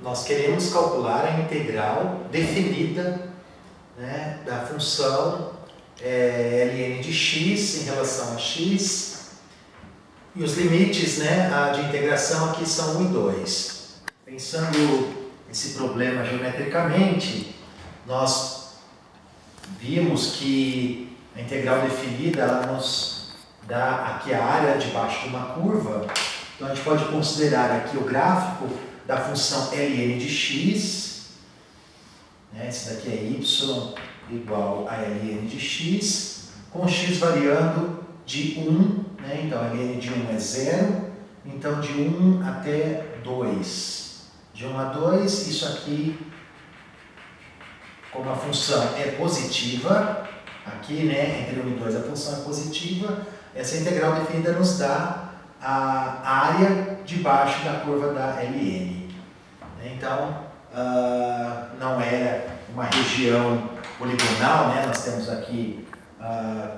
nós queremos calcular a integral definida, né, da função ln de x em relação a x, e os limites, né, de integração aqui são 1 e 2. Pensando esse problema geometricamente, nós vimos que a integral definida ela nos dá aqui a área debaixo de uma curva. Então a gente pode considerar aqui o gráfico da função ln de x, né? Esse daqui é y igual a ln de x, com x variando de 1, né? Então ln de 1 é 0, então de 1 até 2. De 1 a 2, isso aqui, como a função é positiva, aqui, né, entre 1 e 2 a função é positiva, essa integral definida nos dá a área debaixo da curva da ln. Então, não é uma região poligonal, né? Nós temos aqui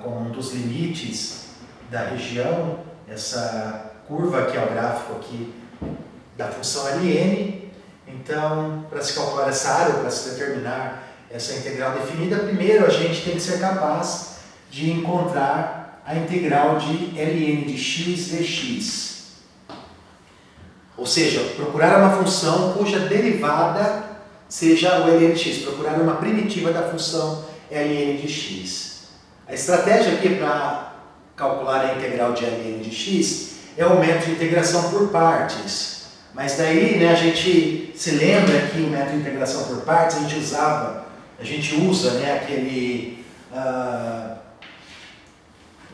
como um dos limites da região essa curva que é o gráfico aqui da função ln. Então, para se calcular essa área, para se determinar essa integral definida, primeiro a gente tem que ser capaz de encontrar a integral de ln de x dx. Ou seja, procurar uma função cuja derivada seja o ln de x, procurar uma primitiva da função ln de x. A estratégia aqui para calcular a integral de ln de x é o método de integração por partes. Mas daí, né, a gente se lembra que o método de integração por partes a gente usa, né, aquele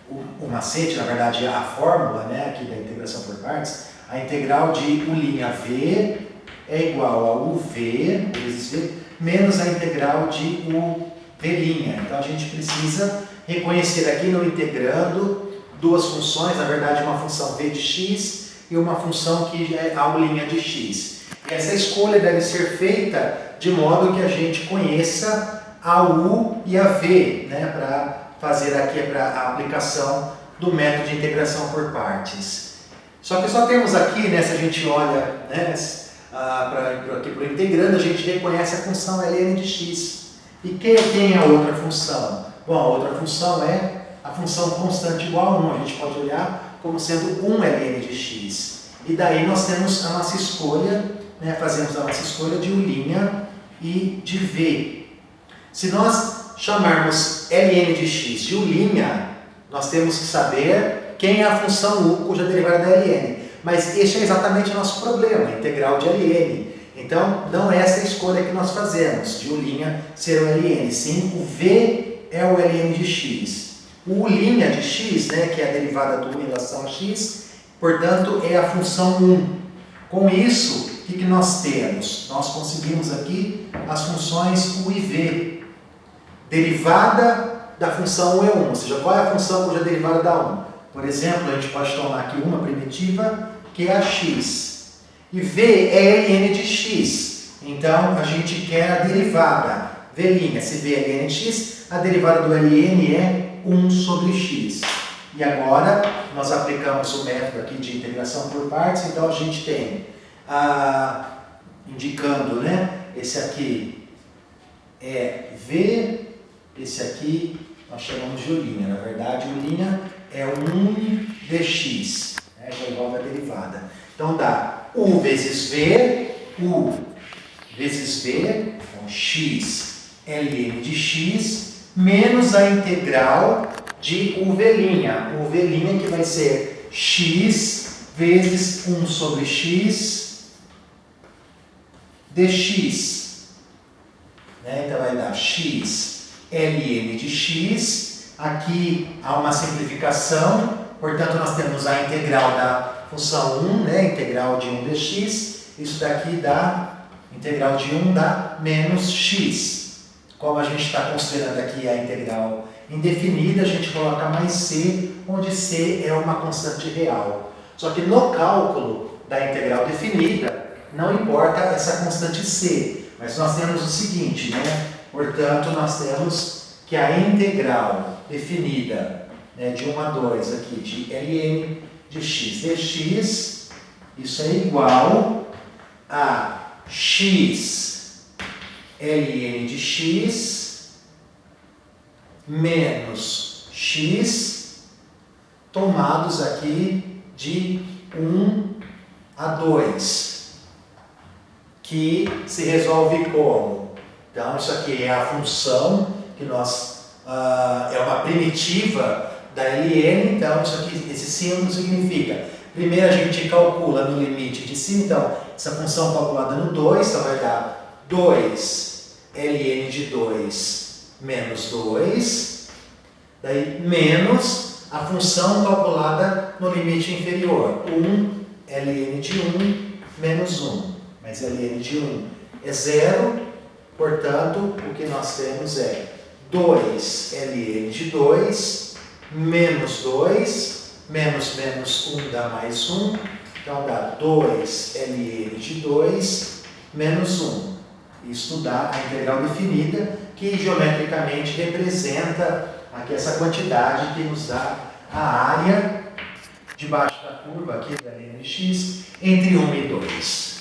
o macete, na verdade, a fórmula, né, aqui da integração por partes. A integral de u'v é igual a uv vezes v menos a integral de uv'. Então a gente precisa reconhecer aqui no integrando duas funções, na verdade uma função v de x e uma função que é a u'linha de x. E essa escolha deve ser feita de modo que a gente conheça a u e a v, né, para fazer aqui a aplicação do método de integração por partes. Só que só temos aqui, né, se a gente olha, né, aqui para o integrando, a gente reconhece a função ln de x. E quem é a outra função? Bom, a outra função é a função constante igual a 1. A gente pode olhar como sendo 1 ln de x. E daí nós temos a nossa escolha, né, fazemos a nossa escolha de u'linha e de v. Se nós chamarmos ln de x de u'linha, nós temos que saber quem é a função u cuja derivada é da ln. Mas este é exatamente o nosso problema, a integral de ln. Então, não é essa a escolha que nós fazemos, de u'linha ser o ln. Sim, o v é o ln de x. O u'linha de x, né, que é a derivada do u em relação a x, portanto, é a função 1. Com isso, o que nós temos? Nós conseguimos aqui as funções u e v. Derivada da função u é 1, ou seja, qual é a função cuja derivada dá 1? Por exemplo, a gente pode tomar aqui uma primitiva, que é a x. E v é ln de x. Então, a gente quer a derivada. V', se v é ln de x, a derivada do ln é 1 sobre x. E agora, nós aplicamos o método aqui de integração por partes. Então, a gente tem, indicando, né, esse aqui é v, esse aqui nós chamamos de u'linha. Na verdade, u'linha é 1 dx, né, já envolve a derivada. Então, dá u vezes v, u vezes v, então x ln de x, menos a integral de uv'. Uv' que vai ser x vezes 1 sobre x dx. Né? Então vai dar x ln de x. Aqui há uma simplificação, portanto nós temos a integral da função 1, né? Integral de 1 dx. Isso daqui dá, integral de 1 dá menos x. Como a gente está considerando aqui a integral indefinida, a gente coloca mais c, onde c é uma constante real. Só que no cálculo da integral definida, não importa essa constante c, mas nós temos o seguinte, né? Portanto, nós temos que a integral definida, né, de 1 a 2 aqui, de ln de x dx, isso é igual a x ln de x menos x tomados aqui de 1 a 2, que se resolve como? Então, isso aqui é a função que é uma primitiva da ln, então isso aqui, esse símbolo significa, primeiro a gente calcula no limite de cima, então essa função calculada no 2, então vai dar 2 ln de 2 menos 2, daí menos a função calculada no limite inferior, 1 ln de 1 menos 1, mas ln de 1 é 0, portanto o que nós temos é 2 ln de 2 menos 2, menos 1 dá mais 1, então dá 2 ln de 2 menos 1. Isto dá a integral definida, que geometricamente representa aqui essa quantidade que nos dá a área debaixo da curva aqui da ln de x entre 1 e 2.